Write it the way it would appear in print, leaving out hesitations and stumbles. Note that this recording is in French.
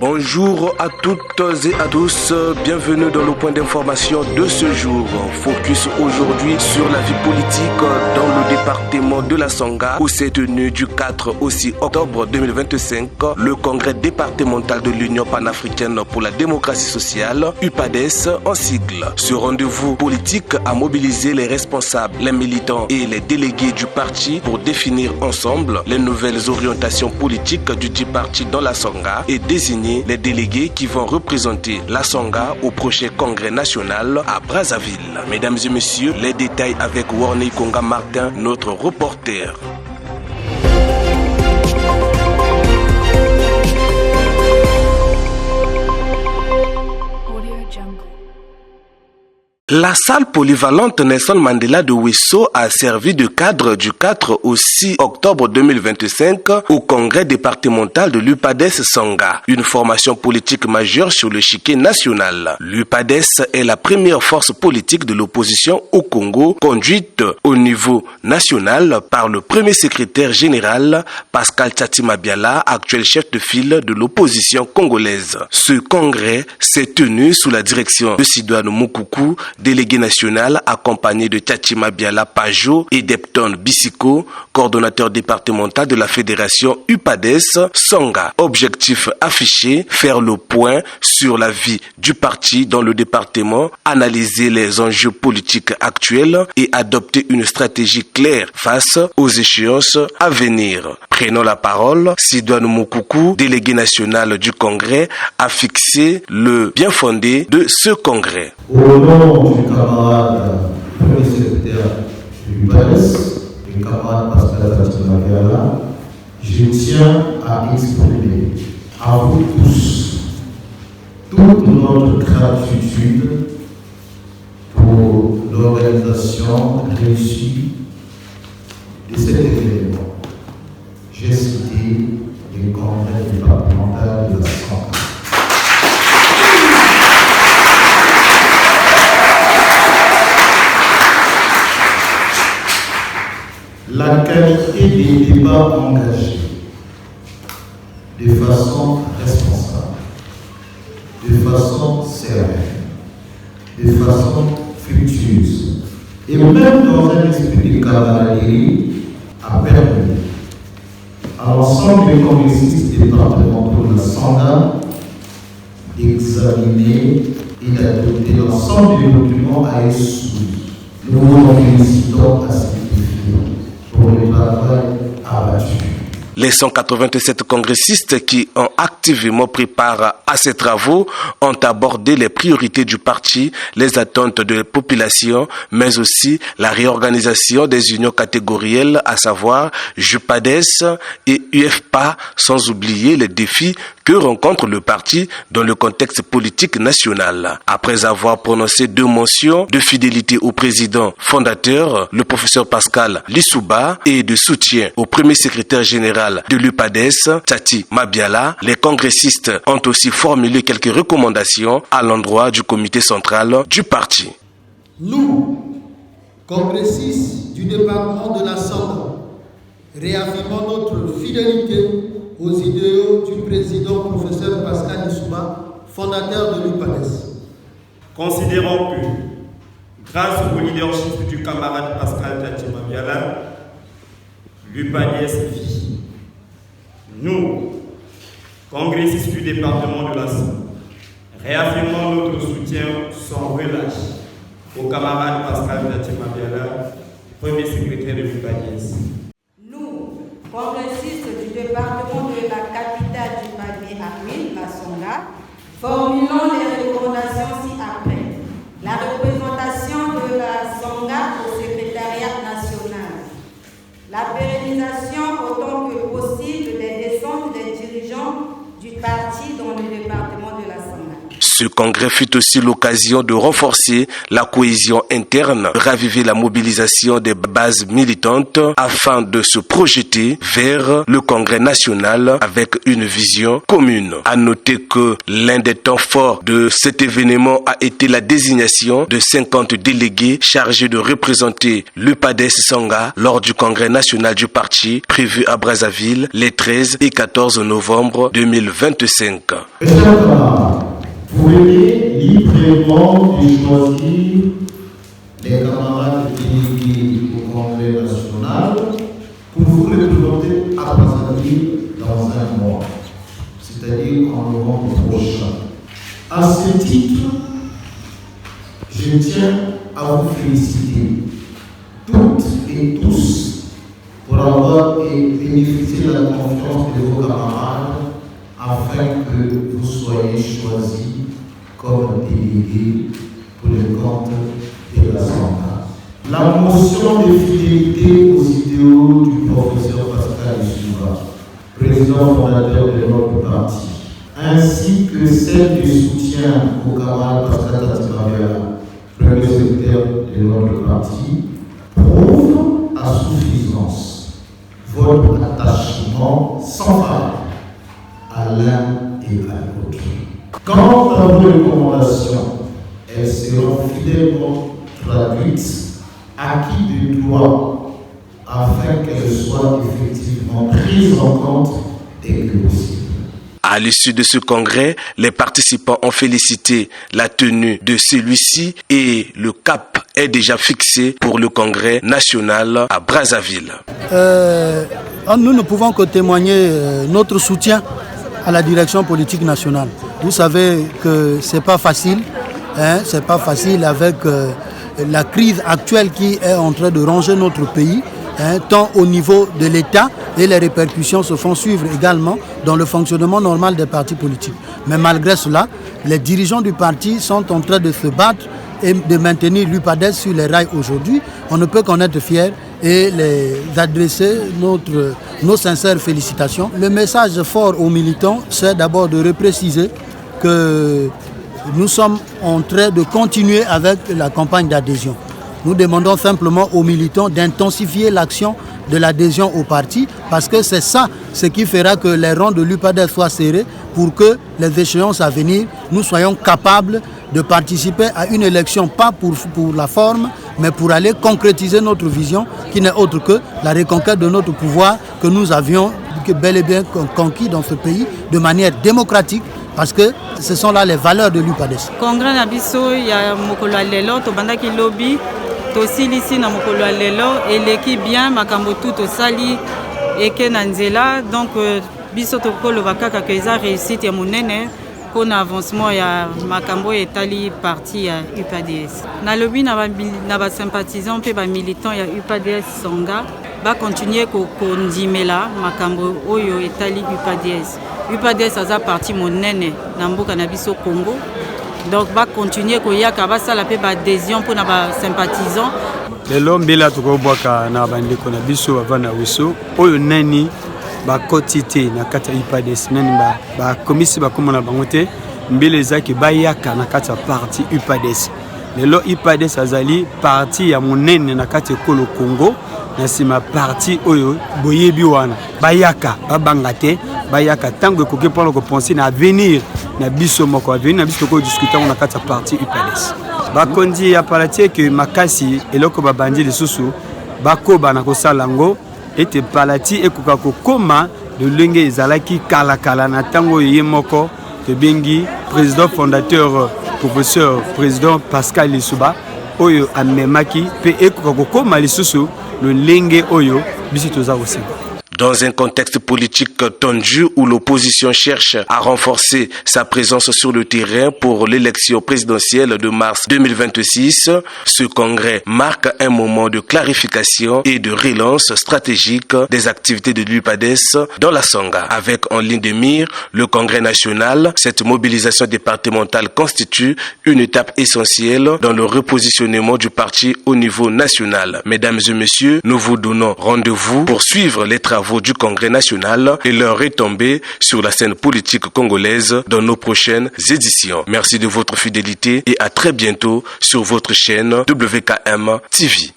Bonjour à toutes et à tous, bienvenue dans le point d'information de ce jour. Focus aujourd'hui sur la vie politique dans le département de la Sangha où s'est tenu du 4 au 6 octobre 2025 le congrès départemental de l'Union panafricaine pour la démocratie sociale, UPADES en sigle. Ce rendez-vous politique a mobilisé les responsables, les militants et les délégués du parti pour définir ensemble les nouvelles orientations politiques du dit parti dans la Sangha et désigner les délégués qui vont représenter la Sangha au prochain congrès national à Brazzaville. Mesdames et messieurs, les détails avec Warney Konga Martin, notre reporter. La salle polyvalente Nelson Mandela de Wesso a servi de cadre du 4 au 6 octobre 2025 au congrès départemental de l'UPADES Sangha, une formation politique majeure sur le chiquet national. L'UPADES est la première force politique de l'opposition au Congo, conduite au niveau national par le premier secrétaire général Pascal Tchati Mabiala, actuel chef de file de l'opposition congolaise. Ce congrès s'est tenu sous la direction de Sidouane Moukoukou, délégué national accompagné de Tchati Mabiala Pajo et d'Epton Bissiko, coordonnateur départemental de la fédération UPADES Sangha. Objectif affiché, faire le point sur la vie du parti dans le département, analyser les enjeux politiques actuels et adopter une stratégie claire face aux échéances à venir. Prenons la parole, Sidouane Moukoukou, délégué national du congrès, a fixé le bien fondé de ce congrès. Au nom du camarade premier secrétaire du UPADES, le camarade Pascal Tchati Mabiala, je tiens à exprimer à vous tous toute notre gratitude pour l'organisation réussie de cet événement. J'ai cité le congrès départemental de la Sangha. La qualité des débats engagés de façon responsable, de façon sereine, de façon fructueuse, et même dans un esprit de camaraderie, a permis à l'ensemble des congressistes départementaux de la Sangha d'examiner et d'adopter l'ensemble des documents à eux soumis. Nous vous félicitons à cet effet pour le travail abattu. Les 187 congressistes qui ont activement pris part à ces travaux ont abordé les priorités du parti, les attentes de la population, mais aussi la réorganisation des unions catégorielles, à savoir JUPADES et UFPA, sans oublier les défis que rencontre le parti dans le contexte politique national. Après avoir prononcé 2 mentions de fidélité au président fondateur, le professeur Pascal Lissouba, et de soutien au premier secrétaire général de l'UPADES, Tchati Mabiala, les congressistes ont aussi formulé quelques recommandations à l'endroit du comité central du parti. Nous, congressistes du département de la Sangha, réaffirmons notre fidélité aux idéaux du président professeur Pascal Lissouba, fondateur de l'UPADES. Considérons que, grâce au leadership du camarade Pascal Tchati Mabiala, l'UPADES vit. Nous, congressistes du département de la Sangha, réaffirmons notre soutien sans relâche au camarade Pascal Tchati Mabiala, premier secrétaire de l'UPADES. Nous, congressistes du département de la capitale du Mali à Huile, la Sangha, formulons les recommandations ci-après. La représentation de la Sangha au secrétariat national. La pérennisation autant que possible des descentes des dirigeants du parti dans le département de la Sangha. Ce congrès fut aussi l'occasion de renforcer la cohésion interne, raviver la mobilisation des bases militantes afin de se projeter vers le congrès national avec une vision commune. À noter que l'un des temps forts de cet événement a été la désignation de 50 délégués chargés de représenter l'UPADES Sangha lors du congrès national du parti prévu à Brazzaville les 13 et 14 novembre 2020. 2025. Mes chers camarades, vous venez librement de choisir les camarades délégués au Congrès national pour vous représenter à Brazzaville dans un mois, c'est-à-dire en novembre prochain. À ce titre, je tiens à vous féliciter toutes et tous pour avoir bénéficié de la confiance de vos camarades afin que vous soyez choisis comme délégués pour le compte de la Sangha. La motion de fidélité aux idéaux du professeur Pascal Lissouba, président fondateur de notre parti, ainsi que celle du soutien au camarade Pascal Tatimavela, premier secrétaire de notre parti, prouve à suffisance votre attachement sans faille à l'un et à l'autre. Quant à vos recommandations, elles seront fidèlement traduites, acquis de droit, afin qu'elles soient effectivement prises en compte dès que possible. À l'issue de ce congrès, les participants ont félicité la tenue de celui-ci et le cap est déjà fixé pour le congrès national à Brazzaville. Nous ne pouvons que témoigner notre soutien à la direction politique nationale. Vous savez que c'est pas facile, c'est pas facile avec la crise actuelle qui est en train de ronger notre pays, tant au niveau de l'État et les répercussions se font suivre également dans le fonctionnement normal des partis politiques. Mais malgré cela, les dirigeants du parti sont en train de se battre et de maintenir l'UPADES sur les rails aujourd'hui. On ne peut qu'en être fiers et les adresser nos sincères félicitations. Le message fort aux militants, c'est d'abord de repréciser que nous sommes en train de continuer avec la campagne d'adhésion. Nous demandons simplement aux militants d'intensifier l'action de l'adhésion au parti parce que c'est ça ce qui fera que les rangs de l'UPADES soient serrés pour que les échéances à venir, nous soyons capables de participer à une élection, pas pour la forme, mais pour aller concrétiser notre vision qui n'est autre que la reconquête de notre pouvoir que nous avions bel et bien conquis dans ce pays de manière démocratique. Parce que ce sont là les valeurs de l'UPADES. Congrès Nabiso, il y a Mokolo Lelo, Tobandaki Lobby, Tosili ici na Mokolo Lelo, et l'équipe bien, Makambo tout au Sali, et Kenanzela. Donc, Biso Tokolo Vakaka Keza réussite et Mounene, qu'on avancement, il y a Makambo et Tali parti à UPADS. Na lobby, na ba sympathisants, puis ba militants, il y a UPADS Sangha, va continuer kondimela Makambo Oyo et Tali UPADS. UPADS a parti monene na mboka na biso Congo. Donc va continuer koyaka ba sala pe ba adhésion pour na ba sympathisants. Lelo mbela tukobwaka na bandeko na biso bavana wiso oyo nani ba kotite na kata UPADS nani ba komisi ba komona bango te mbele ezaki bayaka na kata parti UPADS. Lelo UPADS azali parti ya monene na kata ekolo Congo na sima parti oyo boyebi wana bayaka babangate bayaka tango ekoki mpona kopense na avenir na biso moko avenir na biso kodiscuta na kati ya parti UPADS bakondi ya parati ke makasi eloko babandi lisusu bakoba na kosala ngo ete parati ekoka kokoma lolenge ezalaki kala na tango ye moko tebengi président fondateur professeur président Pascal Lissouba oyo amemaki pe ekoka kokoma lisusu lolenge oyo bisi toza kosenga. Dans un contexte politique tendu où l'opposition cherche à renforcer sa présence sur le terrain pour l'élection présidentielle de mars 2026, ce congrès marque un moment de clarification et de relance stratégique des activités de l'UPADES dans la Sangha. Avec en ligne de mire le congrès national, cette mobilisation départementale constitue une étape essentielle dans le repositionnement du parti au niveau national. Mesdames et messieurs, nous vous donnons rendez-vous pour suivre les travaux du Congrès national et leur retombée sur la scène politique congolaise dans nos prochaines éditions. Merci de votre fidélité et à très bientôt sur votre chaîne WKM TV.